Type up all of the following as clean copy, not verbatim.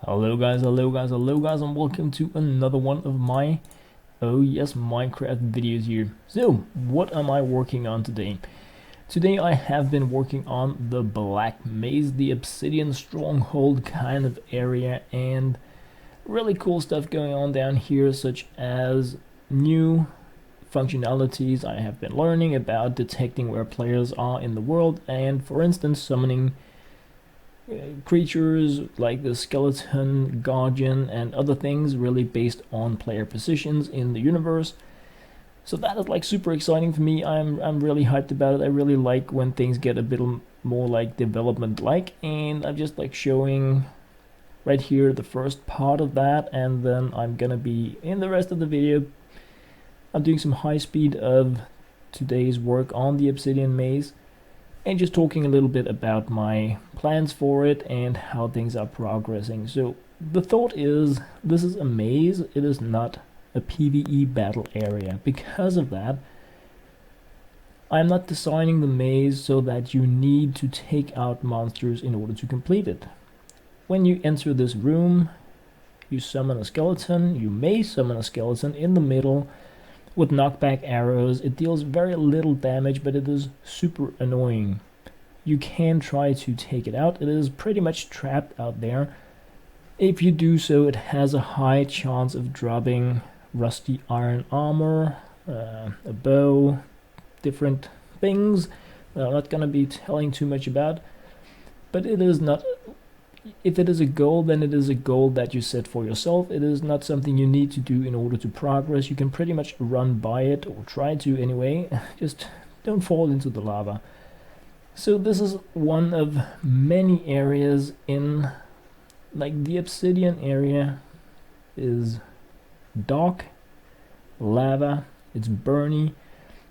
Hello guys, and welcome to another one of my, oh yes, Minecraft videos here. So, what am I working on today? Today I have been working on the Black Maze, the Obsidian stronghold kind of area, and really cool stuff going on down here, such as new functionalities I have been learning about detecting where players are in the world, and for instance, summoning creatures like the skeleton, guardian, and other things really based on player positions in the universe. So that is like super exciting for me. I'm really hyped about it. I really like when things get a bit more like development like, and I'm just like showing right here the first part of that, and then I'm gonna be in the rest of the video. I'm doing some high speed of today's work on the Obsidian maze, and just talking a little bit about my plans for it and how things are progressing. So the thought is, this is a maze, it is not a PvE battle area. Because of that, I'm not designing the maze so that you need to take out monsters in order to complete it. When you enter this room, you summon a skeleton. You may summon a skeleton in the middle with knockback arrows. It deals very little damage, but it is super annoying. You can try to take it out. It is pretty much trapped out there. If you do so, it has a high chance of dropping rusty iron armor, a bow, different things that I'm not going to be telling too much about, but it is not. If it is a goal, then it is a goal that you set for yourself. It is not something you need to do in order to progress. You can pretty much run by it, or try to anyway. Just don't fall into the lava. So this is one of many areas in, like, the Obsidian area is dark, lava, it's burny,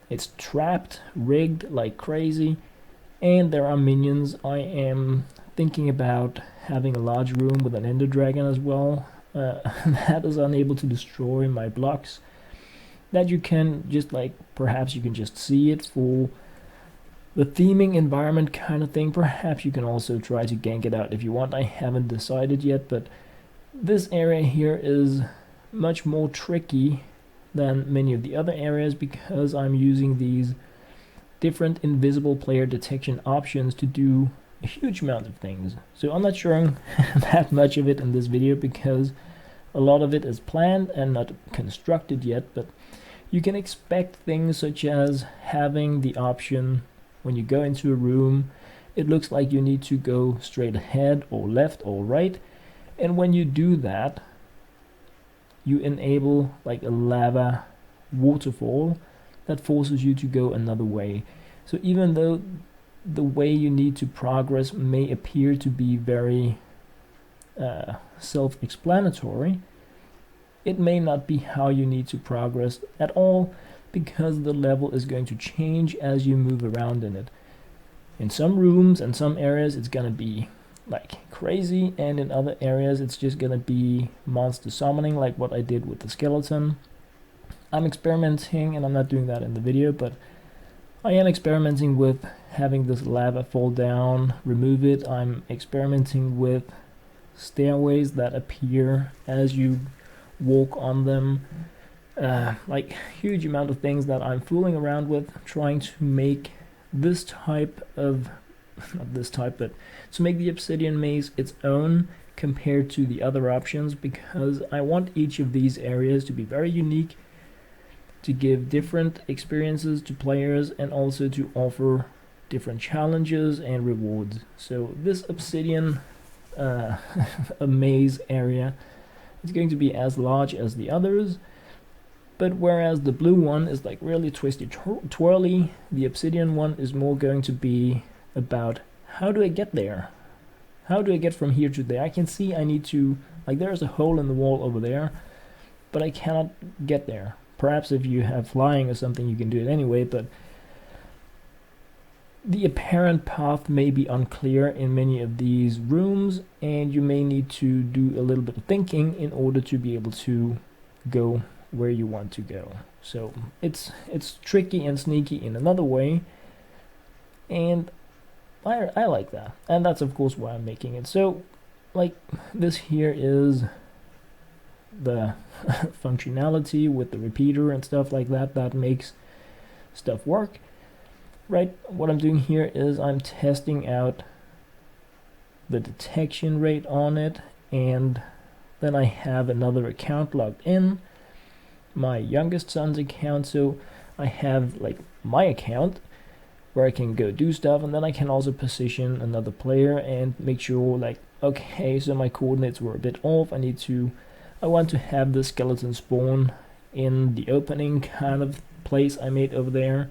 it's trapped, rigged like crazy, and there are minions. I am thinking about having a large room with an ender dragon as well, that is unable to destroy my blocks, that you can just like, perhaps you can just see it for the theming environment kind of thing. Perhaps you can also try to gank it out if you want. I haven't decided yet, but this area here is much more tricky than many of the other areas because I'm using these different invisible player detection options to do a huge amount of things. So I'm not showing that much of it in this video because a lot of it is planned and not constructed yet, but you can expect things such as having the option when you go into a room, it looks like you need to go straight ahead or left or right, and when you do that, you enable like a lava waterfall that forces you to go another way. So even though the way you need to progress may appear to be very self-explanatory, it may not be how you need to progress at all, because the level is going to change as you move around in it. In some rooms and some areas it's gonna be like crazy, and in other areas it's just gonna be monster summoning, like what I did with the skeleton. I'm experimenting, and I'm not doing that in the video, but I am experimenting with having this lava fall down, remove it. I'm experimenting with stairways that appear as you walk on them. Like huge amount of things that I'm fooling around with, trying to make this type of, not this type, but to make the Obsidian maze its own compared to the other options, because I want each of these areas to be very unique, to give different experiences to players, and also to offer different challenges and rewards. So this Obsidian a maze area is going to be as large as the others, but whereas the blue one is like really twisty twirly, the Obsidian one is more going to be about how do I get there? How do I get from here to there? I can see I need to, like, there's a hole in the wall over there, but I cannot get there. Perhaps if you have flying or something you can do it anyway, but the apparent path may be unclear in many of these rooms, and you may need to do a little bit of thinking in order to be able to go where you want to go. So it's tricky and sneaky in another way, and I like that, and that's of course why I'm making it. So like this here is the functionality with the repeater and stuff like that that makes stuff work, right? What I'm doing here is I'm testing out the detection rate on it, and then I have another account logged in, my youngest son's account, so I have like my account where I can go do stuff, and then I can also position another player and make sure, like, okay, so my coordinates were a bit off, I want to have the skeleton spawn in the opening kind of place I made over there.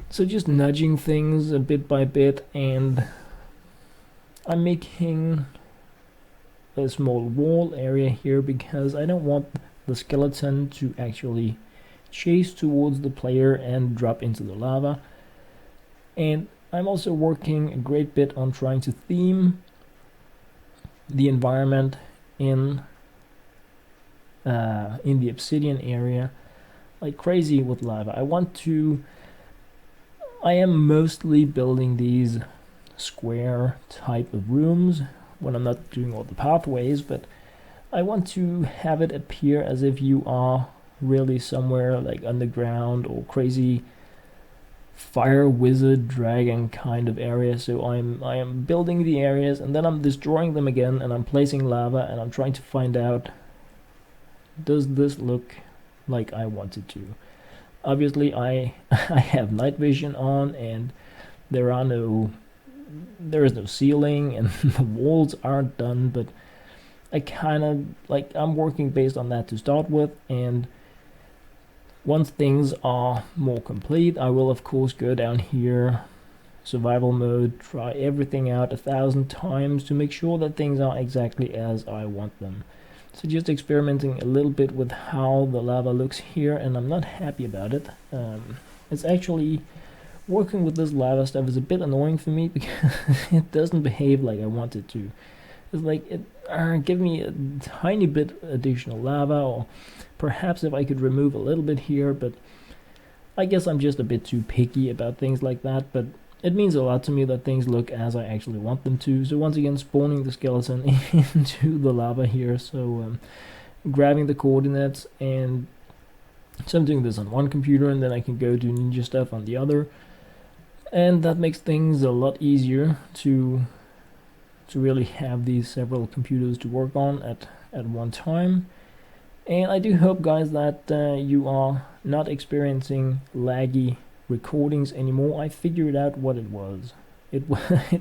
So just nudging things a bit by bit, and I'm making a small wall area here because I don't want the skeleton to actually chase towards the player and drop into the lava. And I'm also working a great bit on trying to theme the environment in the Obsidian area like crazy with lava. I am mostly building these square type of rooms when I'm not doing all the pathways, but I want to have it appear as if you are really somewhere like underground or crazy fire wizard dragon kind of area. So I am building the areas, and then I'm destroying them again, and I'm placing lava, and I'm trying to find out, does this look like I want it to? Obviously I I have night vision on, and there is no ceiling, and the walls aren't done, but I kind of like, I'm working based on that to start with, and once things are more complete, I will of course go down here, survival mode, try everything out 1,000 times to make sure that things are exactly as I want them. So just experimenting a little bit with how the lava looks here, and I'm not happy about it. It's actually, working with this lava stuff is a bit annoying for me because it doesn't behave like I want it to. It's like, give me a tiny bit additional lava, or perhaps if I could remove a little bit here, but I guess I'm just a bit too picky about things like that. But it means a lot to me that things look as I actually want them to. So once again, spawning the skeleton into the lava here, so grabbing the coordinates, and so I'm doing this on one computer, and then I can go do ninja stuff on the other, and that makes things a lot easier to really have these several computers to work on at one time. And I do hope, guys, that you are not experiencing laggy recordings anymore. I figured out what it was. It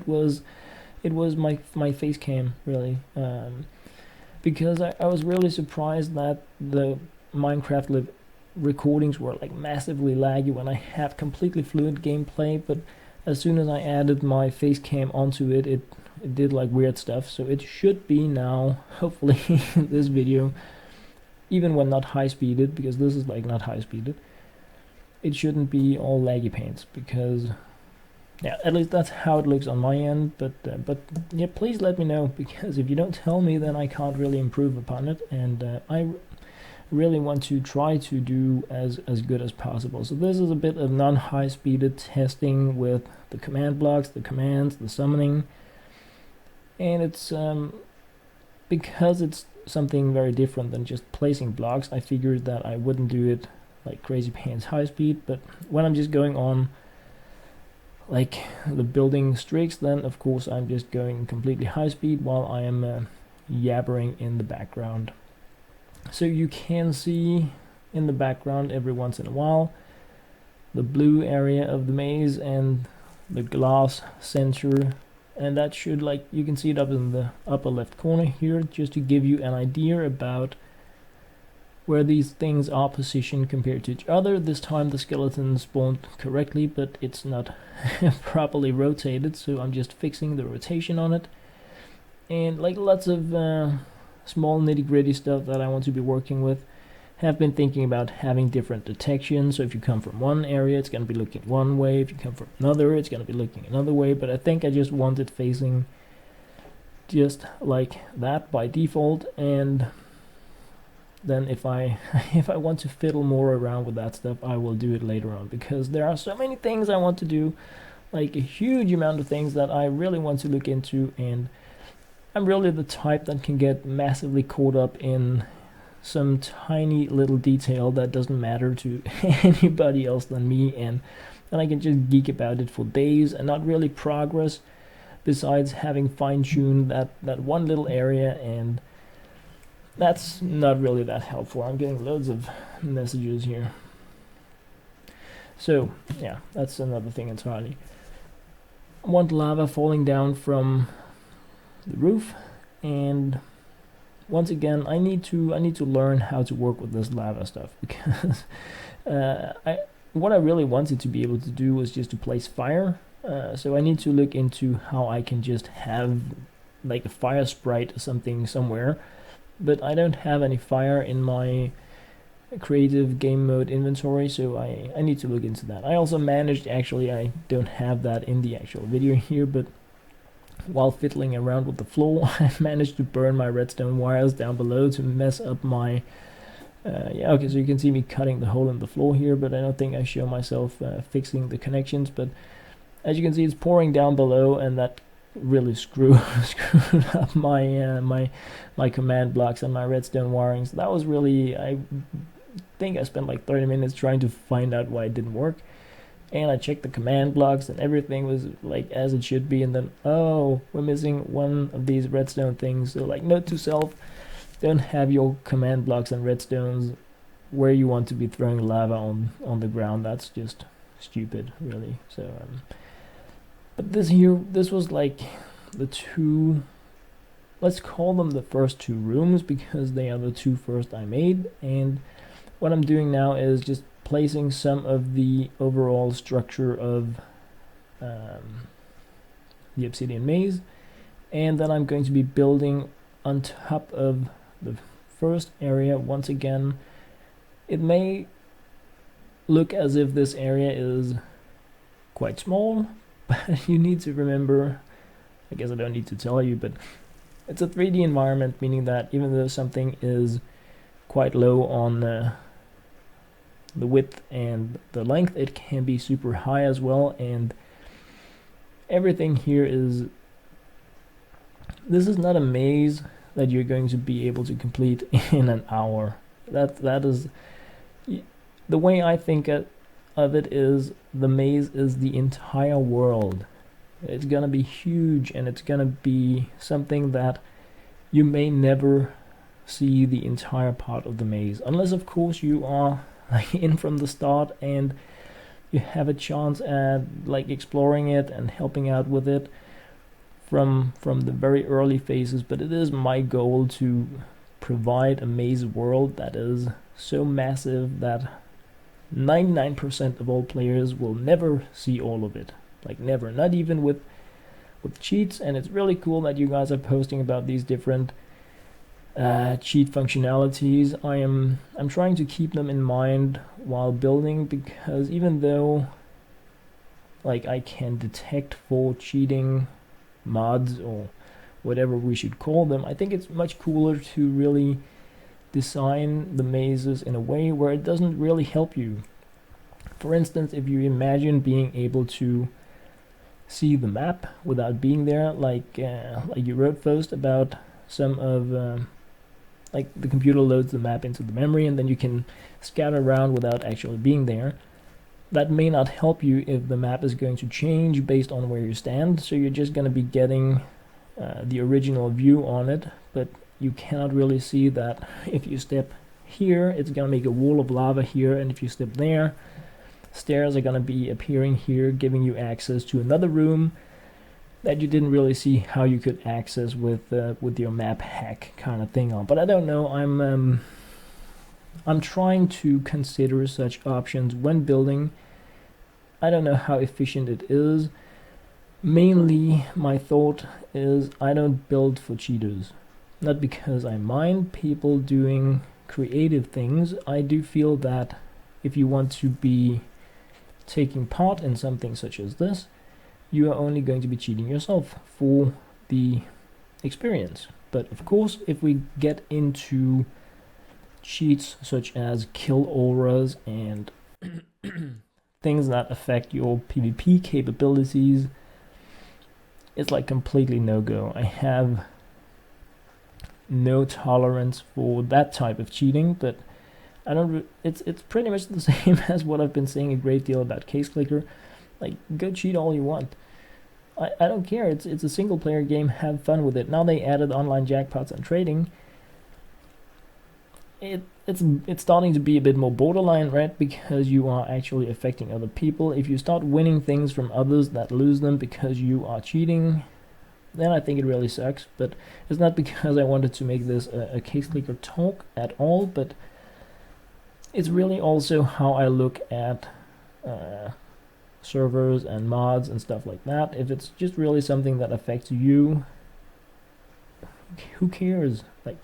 was my face cam, really, because I was really surprised that the Minecraft Live recordings were like massively laggy when I had completely fluid gameplay, but as soon as I added my face cam onto it, it did like weird stuff. So it should be now, hopefully, this video, even when not high speeded, because this is like not high speeded, it shouldn't be all laggy paints, because yeah, at least that's how it looks on my end. But yeah, please let me know, because if you don't tell me, then I can't really improve upon it, and I really want to try to do as good as possible. So this is a bit of non-high speeded testing with the command blocks, the commands, the summoning, and it's because it's something very different than just placing blocks, I figured that I wouldn't do it like crazy pants high speed, but when I'm just going on like the building streaks, then of course I'm just going completely high speed while I am yabbering in the background. So you can see in the background every once in a while the blue area of the maze and the glass center, and that should, like, you can see it up in the upper left corner here, just to give you an idea about where these things are positioned compared to each other. This time the skeleton spawned correctly, but it's not properly rotated, so I'm just fixing the rotation on it, and like lots of small nitty-gritty stuff that I want to be working with. Have been thinking about having different detections, so if you come from one area it's going to be looking one way, if you come from another it's going to be looking another way, but I think I just want it facing just like that by default, and then if I want to fiddle more around with that stuff, I will do it later on, because there are so many things I want to do, like a huge amount of things that I really want to look into, and I'm really the type that can get massively caught up in some tiny little detail that doesn't matter to anybody else than me, and I can just geek about it for days and not really progress besides having fine-tuned that one little area, and that's not really that helpful. I'm getting loads of messages here. So yeah, that's another thing entirely. I want lava falling down from the roof, and once again I need to learn how to work with this lava stuff, because what I really wanted to be able to do was just to place fire. So I need to look into how I can just have like a fire sprite or something somewhere, but I don't have any fire in my creative game mode inventory, so I need to look into that. I also managed, actually I don't have that in the actual video here, but while fiddling around with the floor I managed to burn my redstone wires down below to mess up my yeah, okay, so you can see me cutting the hole in the floor here, but I don't think I show myself fixing the connections. But as you can see, it's pouring down below, and that really screwed up my my command blocks and my redstone wiring. So that was really, I think I spent like 30 minutes trying to find out why it didn't work. And I checked the command blocks and everything was like as it should be, and then, oh, we're missing one of these redstone things. So like, note to self, don't have your command blocks and redstones where you want to be throwing lava on the ground. That's just stupid, really. So but this was like the two, let's call them the first two rooms, because they are the two first I made. And what I'm doing now is just placing some of the overall structure of the Obsidian maze, and then I'm going to be building on top of the first area. Once again, it may look as if this area is quite small, but you need to remember, I guess I don't need to tell you, but it's a 3D environment, meaning that even though something is quite low on the width and the length, it can be super high as well. And everything here is, this is not a maze that you're going to be able to complete in an hour. That is, the way I think of it is, the maze is the entire world. It's gonna be huge, and it's gonna be something that you may never see the entire part of the maze, unless of course you are like in from the start and you have a chance at like exploring it and helping out with it from the very early phases. But it is my goal to provide a maze world that is so massive that 99% of all players will never see all of it. Like never, not even with cheats. And it's really cool that you guys are posting about these different cheat functionalities. I'm trying to keep them in mind while building, because even though like I can detect for cheating mods or whatever we should call them, I think it's much cooler to really design the mazes in a way where it doesn't really help you. For instance, if you imagine being able to see the map without being there, like you wrote first about some of like the computer loads the map into the memory and then you can scatter around without actually being there. That may not help you if the map is going to change based on where you stand, so you're just going to be getting the original view on it, but you cannot really see that if you step here, it's going to make a wall of lava here, and if you step there, stairs are going to be appearing here, giving you access to another room that you didn't really see how you could access with your map hack kind of thing on. But I don't know, I'm trying to consider such options when building. I don't know how efficient it is. Mainly my thought is I don't build for cheaters. Not because I mind people doing creative things. I do feel that if you want to be taking part in something such as this, you are only going to be cheating yourself for the experience. But of course, if we get into cheats such as kill auras and things that affect your PvP capabilities, it's like completely no-go. I have no tolerance for that type of cheating, but I don't. It's pretty much the same as what I've been saying a great deal about Case Clicker. Like, go cheat all you want. I don't care. It's a single player game. Have fun with it. Now they added online jackpots and trading. It's starting to be a bit more borderline, right? Because you are actually affecting other people. If you start winning things from others that lose them because you are cheating, then I think it really sucks. But it's not because I wanted to make this a Case Clicker talk at all, but it's really also how I look at servers and mods and stuff like that. If it's just really something that affects you, who cares? Like,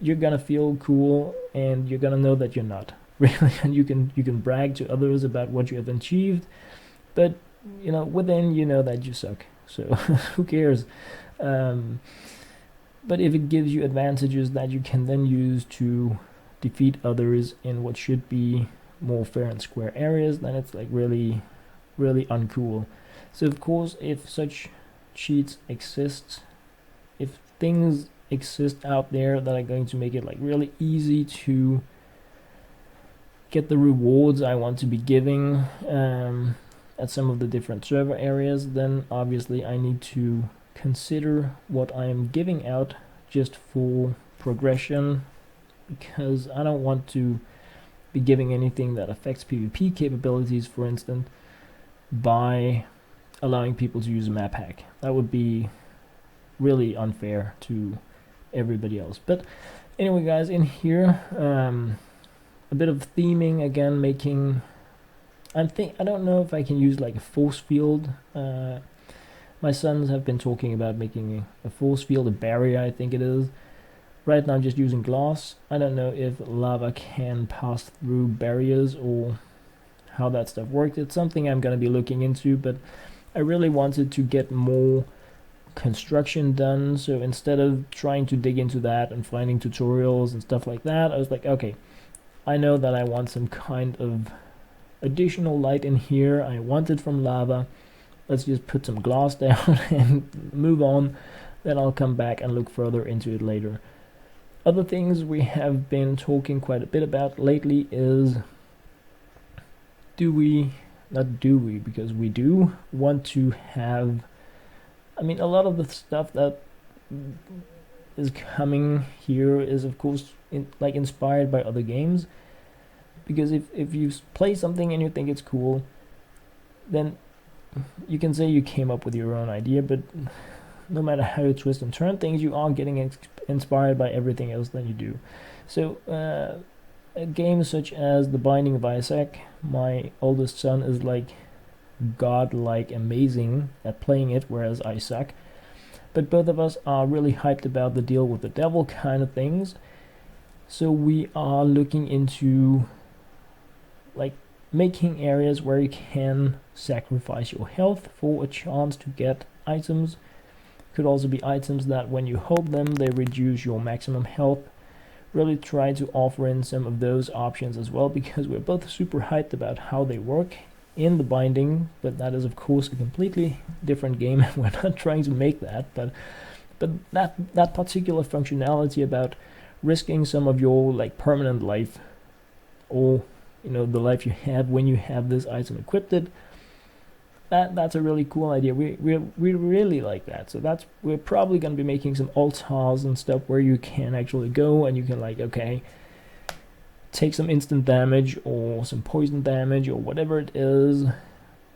you're gonna feel cool and you're gonna know that you're not really, and you can brag to others about what you have achieved, but within you know that you suck, so who cares? But if it gives you advantages that you can then use to defeat others in what should be more fair and square areas, then it's like really uncool. So of course, if such cheats exist, if things exist out there that are going to make it like really easy to get the rewards I want to be giving at some of the different server areas, then obviously I need to consider what I am giving out just for progression, because I don't want to be giving anything that affects PvP capabilities, for instance, by allowing people to use a map hack. That would be really unfair to everybody else. But anyway, guys, in here a bit of theming again, making I don't know if I can use like a force field. My sons have been talking about making a force field, a barrier, I think it is. Right now I'm just using glass. I don't know if lava can pass through barriers or how that stuff works. It's something I'm going to be looking into, but I really wanted to get more construction done, so instead of trying to dig into that and finding tutorials and stuff like that, I was like, okay, I know that I want some kind of additional light in here. I want it from lava. Let's just put some glass down and move on. Then I'll come back and look further into it later. Other things we have been talking quite a bit about lately is, because we do want to have, I mean, a lot of the stuff that is coming here is of course inspired by other games, because if you play something and you think it's cool, then you can say you came up with your own idea, but no matter how you twist and turn things, you are getting inspired by everything else that you do. So games such as The Binding of Isaac, my oldest son is like godlike amazing at playing it, whereas I suck. But both of us are really hyped about the deal with the devil kind of things. So we are looking into like making areas where you can sacrifice your health for a chance to get items. Could also be items that when you hold them, they reduce your maximum health. Really try to offer in some of those options as well, because we're both super hyped about how they work in The Binding, but that is of course a completely different game. We're not trying to make that, but that particular functionality about risking some of your like permanent life, or the life you have when you have this item equipped, that's a really cool idea. We really like that. So we're probably going to be making some altars and stuff where you can actually go and you can like, okay, take some instant damage or some poison damage or whatever it is,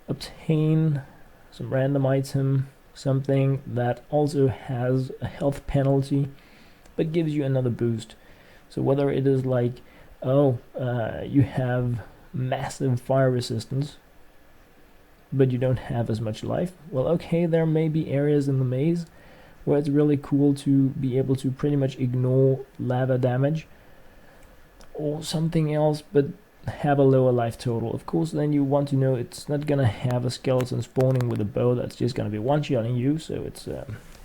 obtain some random item, something that also has a health penalty but gives you another boost. So whether it is like, you have massive fire resistance but you don't have as much life, well, okay, there may be areas in the maze where it's really cool to be able to pretty much ignore lava damage or something else, but have a lower life total. Of course, then you want to know it's not gonna have a skeleton spawning with a bow that's just gonna be one-shotting you, so it's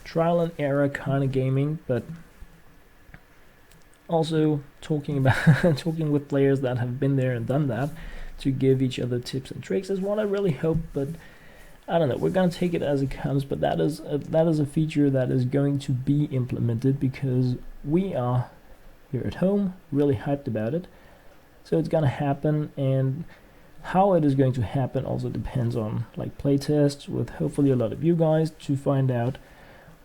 trial and error kind of gaming, but also talking with players that have been there and done that, to give each other tips and tricks is what I really hope. But I don't know, we're gonna take it as it comes, but that is a feature that is going to be implemented because we are here at home really hyped about it. So it's gonna happen, and how it is going to happen also depends on like playtests with hopefully a lot of you guys to find out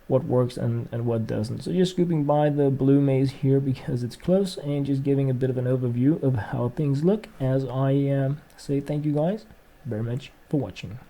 what works and what doesn't. So just scooping by the blue maze here because it's close and just giving a bit of an overview of how things look as I say thank you guys very much for watching.